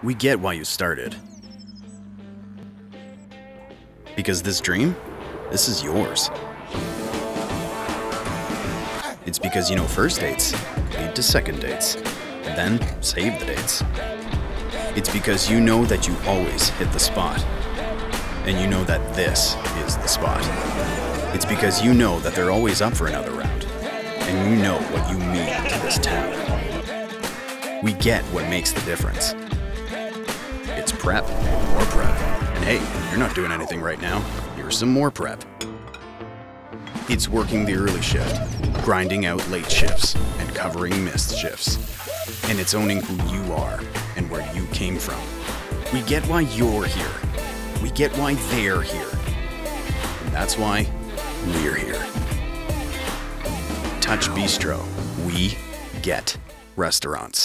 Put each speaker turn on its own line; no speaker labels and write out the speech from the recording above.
We get why you started. Because this dream, this is yours. It's because you know first dates lead to second dates, then save the dates. It's because you know that you always hit the spot, and you know that this is the spot. It's because you know that they're always up for another round, and you know what you mean to this town. We get what makes the difference. It's prep, more prep, and hey, you're not doing anything right now. Here's some more prep. It's working the early shift, grinding out late shifts, and covering missed shifts. And it's owning who you are and where you came from. We get why you're here. We get why they're here. And that's why we're here. TouchBistro. We get restaurants.